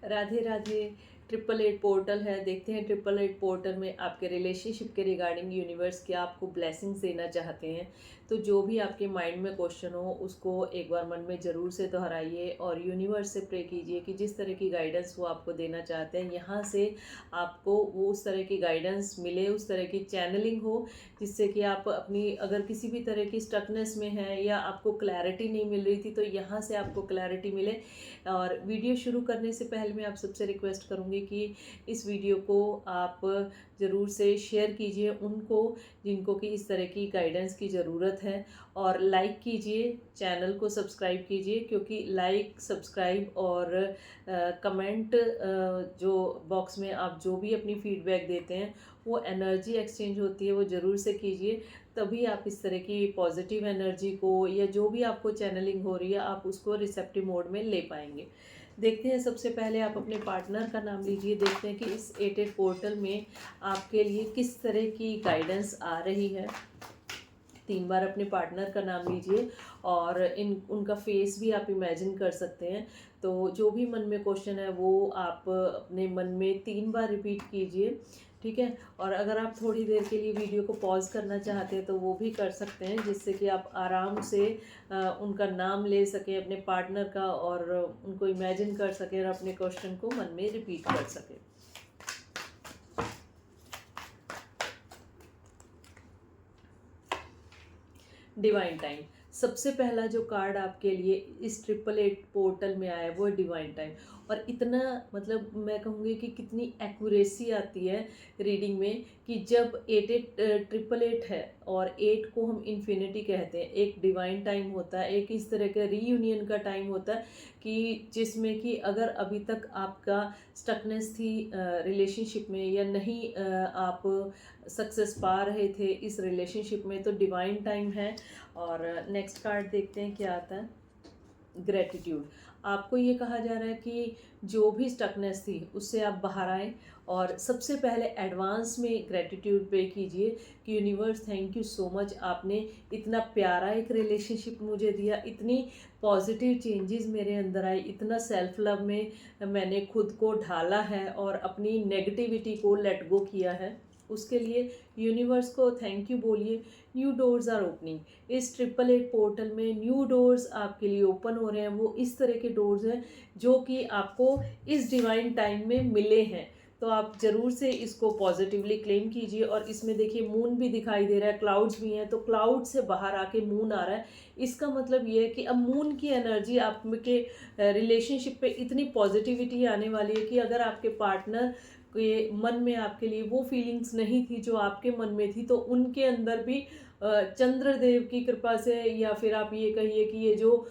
Radhe Radhe. 888 portal है, देखते हैं 888 पोर्टल में आपके रिलेशनशिप के रिगार्डिंग यूनिवर्स क्या आपको ब्लेसिंग्स देना चाहते हैं। तो जो भी आपके माइंड में क्वेश्चन हो उसको एक बार मन में ज़रूर से दोहराइए और यूनिवर्स से प्रे कीजिए कि जिस तरह की गाइडेंस वो आपको देना चाहते हैं यहाँ से आपको वो उस तरह की गाइडेंस मिले, उस तरह की चैनलिंग हो जिससे कि आप अपनी अगर किसी भी तरह की स्टकनेस में है या आपको क्लैरिटी नहीं मिल रही थी तो यहाँ से आपको क्लैरिटी मिले। और वीडियो शुरू करने से पहले मैं आप सबसे रिक्वेस्ट करूँगी कि इस वीडियो को आप ज़रूर से शेयर कीजिए उनको जिनको कि इस तरह की गाइडेंस की ज़रूरत है, और लाइक कीजिए, चैनल को सब्सक्राइब कीजिए, क्योंकि लाइक सब्सक्राइब और कमेंट जो बॉक्स में आप जो भी अपनी फीडबैक देते हैं वो एनर्जी एक्सचेंज होती है, वो ज़रूर से कीजिए। तभी आप इस तरह की पॉजिटिव एनर्जी को या जो भी आपको चैनलिंग हो रही है आप उसको रिसेप्टिव मोड में ले पाएंगे। देखते हैं, सबसे पहले आप अपने पार्टनर का नाम लीजिए। देखते हैं कि इस 88 पोर्टल में आपके लिए किस तरह की गाइडेंस आ रही है। 3 बार अपने पार्टनर का नाम लीजिए और उनका फेस भी आप इमेजिन कर सकते हैं। तो जो भी मन में क्वेश्चन है वो आप अपने मन में 3 बार रिपीट कीजिए, ठीक है। और अगर आप थोड़ी देर के लिए वीडियो को पॉज करना चाहते हैं तो वो भी कर सकते हैं, जिससे कि आप आराम से उनका नाम ले सकें अपने पार्टनर का और उनको इमेजिन कर सकें और अपने क्वेश्चन को मन में रिपीट कर सकें। डिवाइन टाइम, सबसे पहला जो कार्ड आपके लिए इस 888 पोर्टल में आया है वो है डिवाइन टाइम। और इतना मतलब मैं कहूँगी कि कितनी एक्यूरेसी आती है रीडिंग में कि जब 888 है और 8 को हम इन्फिनिटी कहते हैं, एक डिवाइन टाइम होता है, एक इस तरह का रीयूनियन का टाइम होता है कि जिसमें कि अगर अभी तक आपका स्टकनेस थी रिलेशनशिप में या नहीं आप सक्सेस पा रहे थे इस रिलेशनशिप में, तो डिवाइन टाइम है। और नेक्स्ट कार्ड देखते हैं क्या आता है। ग्रेटिट्यूड, आपको ये कहा जा रहा है कि जो भी स्टकनेस थी उससे आप बाहर आए और सबसे पहले एडवांस में ग्रेटिट्यूड पे कीजिए कि universe thank you so much, आपने इतना प्यारा एक रिलेशनशिप मुझे दिया, इतनी पॉजिटिव चेंजेस मेरे अंदर आई, इतना सेल्फ लव में मैंने खुद को ढाला है और अपनी नेगेटिविटी को लेट गो किया है। उसके लिए यूनिवर्स को थैंक यू बोलिए। न्यू डोर्स आर ओपनिंग, इस 888 पोर्टल में न्यू डोर्स आपके लिए ओपन हो रहे हैं। वो इस तरह के डोर्स हैं जो कि आपको इस डिवाइन टाइम में मिले हैं, तो आप ज़रूर से इसको पॉजिटिवली क्लेम कीजिए। और इसमें देखिए मून भी दिखाई दे रहा है, क्लाउड्स भी हैं, तो क्लाउड से बाहर आके मून आ रहा है। इसका मतलब ये है कि अब मून की एनर्जी आपके रिलेशनशिप पे इतनी पॉजिटिविटी आने वाली है कि अगर आपके पार्टनर के मन में आपके लिए वो फीलिंग्स नहीं थी जो आपके मन में थी, तो उनके अंदर भी चंद्रदेव की कृपा से, या फिर आप ये कहिए कि ये जो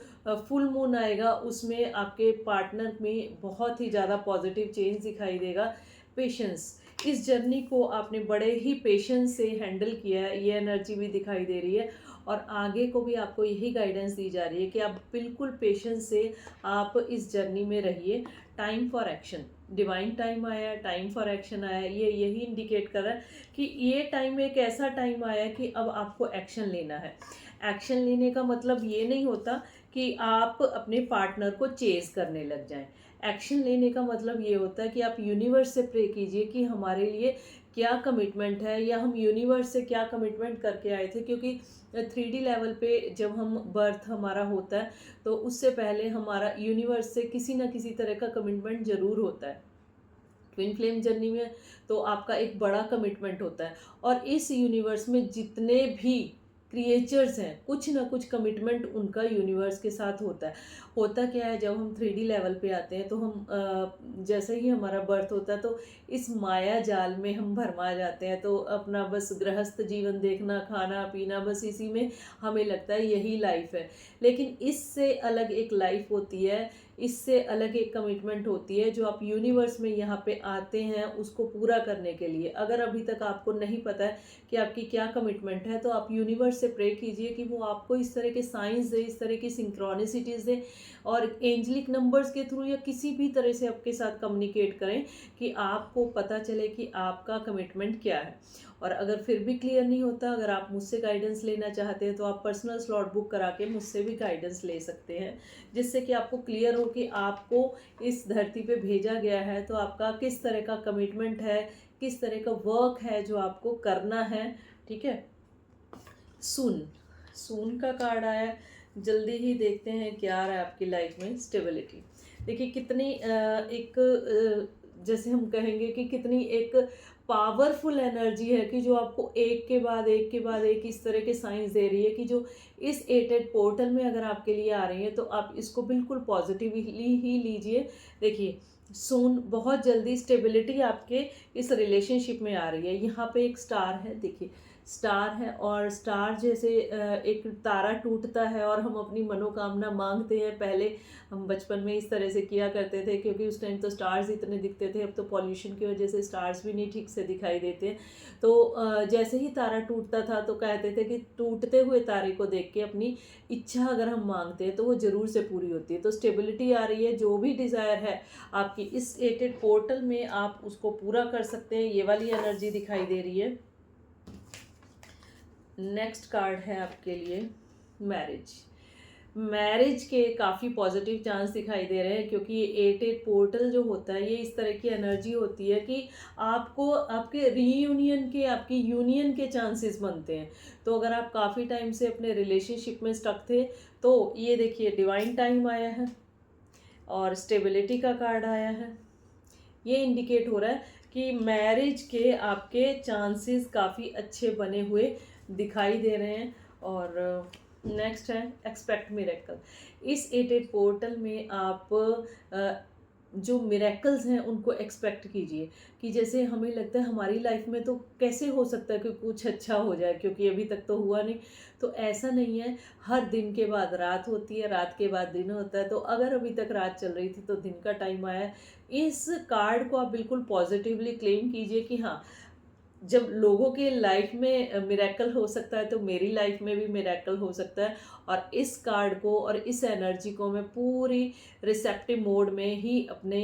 फुल मून आएगा उसमें आपके पार्टनर में बहुत ही ज़्यादा पॉजिटिव चेंज दिखाई देगा। पेशेंस, इस जर्नी को आपने बड़े ही पेशेंस से हैंडल किया है, ये एनर्जी भी दिखाई दे रही है। और आगे को भी आपको यही गाइडेंस दी जा रही है कि आप बिल्कुल पेशेंस से आप इस जर्नी में रहिए। Time for action, divine time आया, टाइम फॉर एक्शन आया, ये यही इंडिकेट कर रहा है कि ये टाइम एक ऐसा टाइम आया है कि अब आपको एक्शन लेना है। एक्शन लेने का मतलब ये नहीं होता कि आप अपने पार्टनर को चेज करने लग जाएं। एक्शन लेने का मतलब ये होता है कि आप यूनिवर्स से प्रे कीजिए कि हमारे लिए क्या कमिटमेंट है, या हम यूनिवर्स से क्या कमिटमेंट करके आए थे। क्योंकि 3D लेवल पे जब हम बर्थ हमारा होता है तो उससे पहले हमारा यूनिवर्स से किसी ना किसी तरह का कमिटमेंट ज़रूर होता है। ट्विन फ्लेम जर्नी में तो आपका एक बड़ा कमिटमेंट होता है, और इस यूनिवर्स में जितने भी क्रिएचर्स हैं कुछ ना कुछ कमिटमेंट उनका यूनिवर्स के साथ होता है। होता क्या है, जब हम 3D लेवल पे आते हैं तो हम जैसे ही हमारा बर्थ होता है तो इस माया जाल में हम भरमा जाते हैं, तो अपना बस गृहस्थ जीवन देखना, खाना पीना, बस इसी में हमें लगता है यही लाइफ है। लेकिन इससे अलग एक लाइफ होती है, इससे अलग एक कमिटमेंट होती है जो आप यूनिवर्स में यहाँ पे आते हैं उसको पूरा करने के लिए। अगर अभी तक आपको नहीं पता है कि आपकी क्या कमिटमेंट है तो आप यूनिवर्स से प्रे कीजिए कि वो आपको इस तरह के साइंस दे, इस तरह की सिंक्रोनिसिटीज़ दे, और एंजलिक नंबर्स के थ्रू या किसी भी तरह से आपके साथ कम्युनिकेट करें कि आपको पता चले कि आपका कमिटमेंट क्या है। और अगर फिर भी क्लियर नहीं होता, अगर आप मुझसे गाइडेंस लेना चाहते हैं तो आप पर्सनल स्लॉट बुक करा के मुझसे भी गाइडेंस ले सकते हैं, जिससे कि आपको क्लियर हो कि आपको इस धरती पे भेजा गया है तो आपका किस तरह का कमिटमेंट है, किस तरह का वर्क है जो आपको करना है। ठीक है। सून सून का कार्ड आया है। जल्दी ही देखते हैं क्या आ रहा है आपकी लाइफ में। स्टेबिलिटी। देखिए कितनी जैसे हम कहेंगे कि कितनी एक पावरफुल एनर्जी है कि जो आपको एक के बाद एक के बाद एक इस तरह के साइंस दे रही है कि जो इस एटेड पोर्टल में अगर आपके लिए आ रही है तो आप इसको बिल्कुल पॉजिटिवली ही लीजिए। देखिए सून बहुत जल्दी स्टेबिलिटी आपके इस रिलेशनशिप में आ रही है। यहाँ पे एक स्टार है, देखिए स्टार है, और स्टार जैसे एक तारा टूटता है और हम अपनी मनोकामना मांगते हैं। पहले हम बचपन में इस तरह से किया करते थे क्योंकि उस टाइम तो स्टार्स इतने दिखते थे, अब तो पॉल्यूशन की वजह से स्टार्स भी नहीं ठीक से दिखाई देते। तो जैसे ही तारा टूटता था तो कहते थे कि टूटते हुए तारे को देख के अपनी इच्छा अगर हम मांगते हैं तो वो ज़रूर से पूरी होती है। तो स्टेबिलिटी आ रही है, जो भी डिज़ायर है आपकी इस एटेड पोर्टल में आप उसको पूरा कर सकते हैं। ये वाली एनर्जी दिखाई दे रही है। नेक्स्ट कार्ड है आपके लिए मैरिज। मैरिज के काफ़ी पॉजिटिव चांस दिखाई दे रहे हैं क्योंकि ये एट पोर्टल जो होता है ये इस तरह की एनर्जी होती है कि आपको आपके रीयूनियन के, आपकी यूनियन के चांसेस बनते हैं। तो अगर आप काफ़ी टाइम से अपने रिलेशनशिप में स्टक थे तो ये देखिए डिवाइन टाइम आया है और स्टेबिलिटी का कार्ड आया है। ये इंडिकेट हो रहा है कि मैरिज के आपके चांसेस काफ़ी अच्छे बने हुए दिखाई दे रहे हैं। और नेक्स्ट है एक्सपेक्ट मिरेकल। इस एटेड पोर्टल में आप जो मिरेकल्स हैं उनको एक्सपेक्ट कीजिए कि जैसे हमें लगता है हमारी लाइफ में तो कैसे हो सकता है कि कुछ अच्छा हो जाए क्योंकि अभी तक तो हुआ नहीं। तो ऐसा नहीं है, हर दिन के बाद रात होती है, रात के बाद दिन होता है। तो अगर अभी तक रात चल रही थी तो दिन का टाइम आया है। इस कार्ड को आप बिल्कुल पॉजिटिवली क्लेम कीजिए कि हाँ, जब लोगों के लाइफ में मिरेकल हो सकता है तो मेरी लाइफ में भी मिरेकल हो सकता है। और इस कार्ड को और इस एनर्जी को मैं पूरी रिसेप्टिव मोड में ही अपने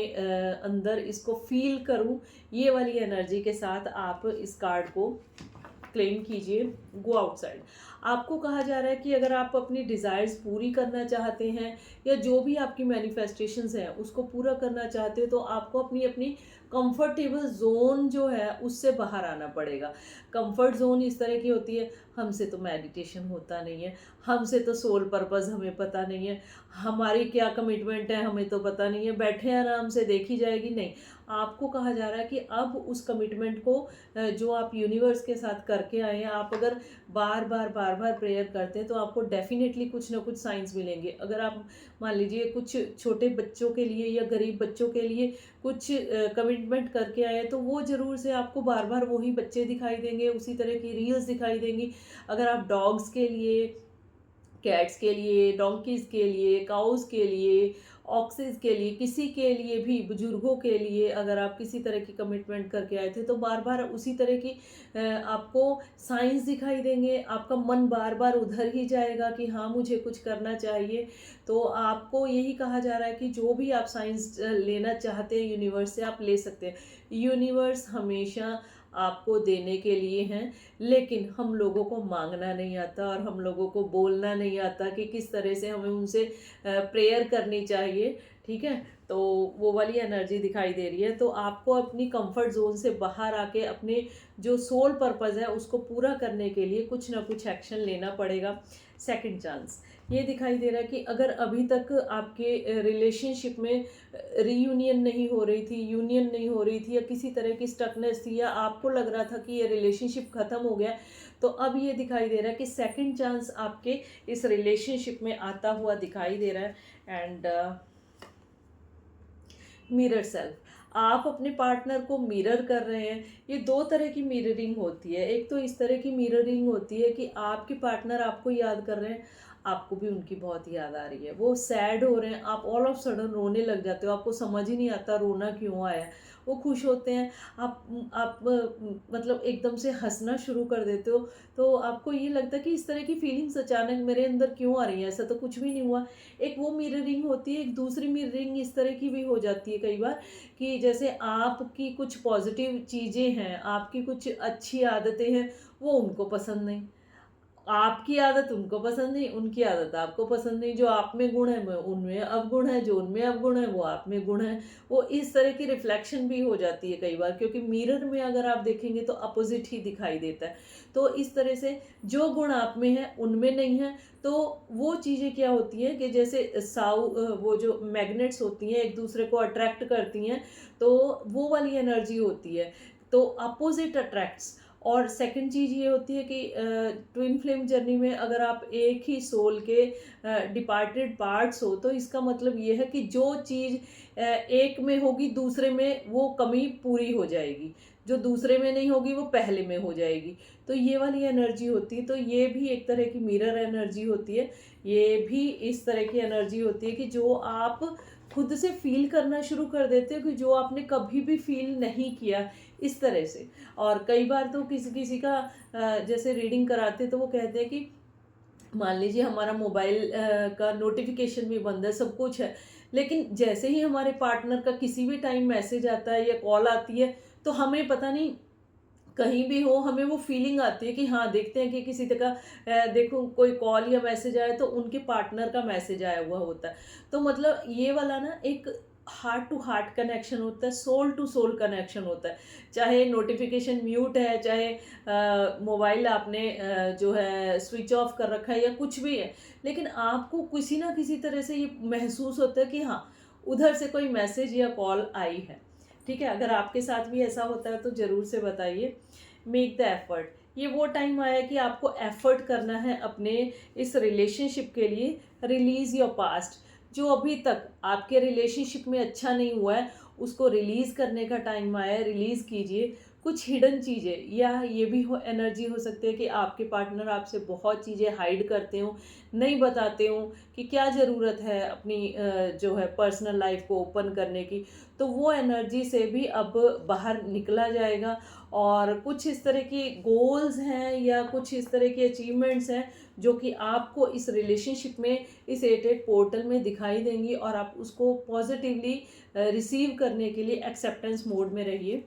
अंदर इसको फील करूं। ये वाली एनर्जी के साथ आप इस कार्ड को क्लेम कीजिए। Go outside. आपको कहा जा रहा है कि अगर आप अपनी डिज़ायर्स पूरी करना चाहते हैं या जो भी आपकी मैनिफेस्टेशंस हैं उसको पूरा करना चाहते हो तो आपको अपनी अपनी कंफर्टेबल जोन जो है उससे बाहर आना पड़ेगा। कंफर्ट जोन इस तरह की होती है, हमसे तो मेडिटेशन होता नहीं है, हमसे तो सोल पर्पस हमें पता नहीं है, हमारी क्या कमिटमेंट है हमें तो पता नहीं है, बैठे आराम से देखी जाएगी। नहीं, आपको कहा जा रहा है कि अब उस कमिटमेंट को जो आप यूनिवर्स के साथ करके आए हैं, आप अगर बार बार प्रेयर करते हैं तो आपको डेफिनेटली कुछ ना कुछ साइंस मिलेंगे। अगर आप मान लीजिए कुछ छोटे बच्चों के लिए या गरीब बच्चों के लिए कुछ कमिटमेंट करके आए हैं तो वो ज़रूर से आपको बार बार वही बच्चे दिखाई देंगे, उसी तरह की रील्स दिखाई देंगी। अगर आप डॉग्स के लिए, कैट्स के लिए, डोंकीज़ के लिए, काउज़ के लिए, ऑक्सेस के लिए, किसी के लिए भी, बुजुर्गों के लिए अगर आप किसी तरह की कमिटमेंट करके आए थे तो बार बार उसी तरह की आपको साइंस दिखाई देंगे। आपका मन बार बार उधर ही जाएगा कि हाँ मुझे कुछ करना चाहिए। तो आपको यही कहा जा रहा है कि जो भी आप साइंस लेना चाहते हैं यूनिवर्स से आप ले सकते हैं। यूनिवर्स हमेशा आपको देने के लिए हैं, लेकिन हम लोगों को मांगना नहीं आता और हम लोगों को बोलना नहीं आता कि किस तरह से हमें उनसे प्रेयर करनी चाहिए। ठीक है, तो वो वाली एनर्जी दिखाई दे रही है। तो आपको अपनी कंफर्ट जोन से बाहर आके अपने जो सोल पर्पस है उसको पूरा करने के लिए कुछ ना कुछ एक्शन लेना पड़ेगा। सेकंड चांस ये दिखाई दे रहा है कि अगर अभी तक आपके रिलेशनशिप में रीयूनियन नहीं हो रही थी, यूनियन नहीं हो रही थी, या किसी तरह की स्टकनेस थी, या आपको लग रहा था कि ये रिलेशनशिप ख़त्म हो गया, तो अब ये दिखाई दे रहा है कि सेकंड चांस आपके इस रिलेशनशिप में आता हुआ दिखाई दे रहा है। एंड मिरर सेल्फ, आप अपने पार्टनर को मिरर कर रहे हैं। ये दो तरह की मिररिंग होती है। एक तो इस तरह की मिररिंग होती है कि आपके पार्टनर आपको याद कर रहे हैं, आपको भी उनकी बहुत याद आ रही है। वो सैड हो रहे हैं, आप ऑल ऑफ सडन रोने लग जाते हो, आपको समझ ही नहीं आता रोना क्यों आया। वो खुश होते हैं, मतलब एकदम से हँसना शुरू कर देते हो, तो आपको ये लगता है कि इस तरह की फीलिंग्स अचानक मेरे अंदर क्यों आ रही हैं, ऐसा तो कुछ भी नहीं हुआ। एक वो मिररिंग होती है, एक दूसरी मिररिंग इस तरह की भी हो जाती है कई बार, कि जैसे आपकी कुछ पॉजिटिव चीज़ें हैं, आपकी कुछ अच्छी आदतें हैं, वो उनको पसंद नहीं, आपकी आदत उनको पसंद नहीं, उनकी आदत आपको पसंद नहीं। जो आप में गुण है वो उनमें अवगुण है, जो उनमें अवगुण है वो आप में गुण है। वो इस तरह की रिफ्लेक्शन भी हो जाती है कई बार, क्योंकि मिरर में अगर आप देखेंगे तो अपोजिट ही दिखाई देता है। तो इस तरह से जो गुण आप में है उनमें नहीं है, तो वो चीज़ें क्या होती हैं कि जैसे वो जो मैग्नेट्स होती हैं एक दूसरे को अट्रैक्ट करती हैं, तो वो वाली एनर्जी होती है, तो अपोजिट अट्रैक्ट्स। और सेकंड चीज़ ये होती है कि ट्विन फ्लेम जर्नी में अगर आप एक ही सोल के डिपार्टेड पार्ट्स हो, तो इसका मतलब ये है कि जो चीज़ एक में होगी दूसरे में वो कमी पूरी हो जाएगी, जो दूसरे में नहीं होगी वो पहले में हो जाएगी। तो ये वाली एनर्जी होती है, तो ये भी एक तरह की मिरर एनर्जी होती है। ये भी इस तरह की एनर्जी होती है कि जो आप खुद से फील करना शुरू कर देते हो कि जो आपने कभी भी फील नहीं किया, इस तरह से। और कई बार तो किसी किसी का जैसे रीडिंग कराते तो वो कहते हैं कि मान लीजिए हमारा मोबाइल का नोटिफिकेशन भी बंद है, सब कुछ है, लेकिन जैसे ही हमारे पार्टनर का किसी भी टाइम मैसेज आता है या कॉल आती है, तो हमें पता नहीं कहीं भी हो हमें वो फीलिंग आती है कि हाँ, देखते हैं कि किसी का देखो कोई कॉल या मैसेज आया तो उनके पार्टनर का मैसेज आया हुआ होता है। तो मतलब ये वाला ना एक हार्ट टू हार्ट कनेक्शन होता है, सोल टू सोल कनेक्शन होता है। चाहे नोटिफिकेशन म्यूट है, चाहे मोबाइल आपने जो है स्विच ऑफ कर रखा है या कुछ भी है, लेकिन आपको किसी ना किसी तरह से ये महसूस होता है कि हाँ, उधर से कोई मैसेज या कॉल आई है। ठीक है, अगर आपके साथ भी ऐसा होता है तो ज़रूर से बताइए। मेक द एफर्ट, ये वो टाइम आया कि आपको एफर्ट करना है अपने इस रिलेशनशिप के लिए। रिलीज़ योर पास्ट, जो अभी तक आपके रिलेशनशिप में अच्छा नहीं हुआ है उसको रिलीज़ करने का टाइम आया है, रिलीज़ कीजिए। कुछ हिडन चीज़ें, या ये भी हो एनर्जी हो सकती है कि आपके पार्टनर आपसे बहुत चीज़ें हाइड करते हो, नहीं बताते हो कि क्या ज़रूरत है अपनी जो है पर्सनल लाइफ को ओपन करने की। तो वो एनर्जी से भी अब बाहर निकला जाएगा, और कुछ इस तरह की गोल्स हैं या कुछ इस तरह की अचीवमेंट्स हैं जो कि आपको इस रिलेशनशिप में, इस 88 पोर्टल में दिखाई देंगी, और आप उसको पॉजिटिवली रिसीव करने के लिए एक्सेप्टेंस मोड में रहिए।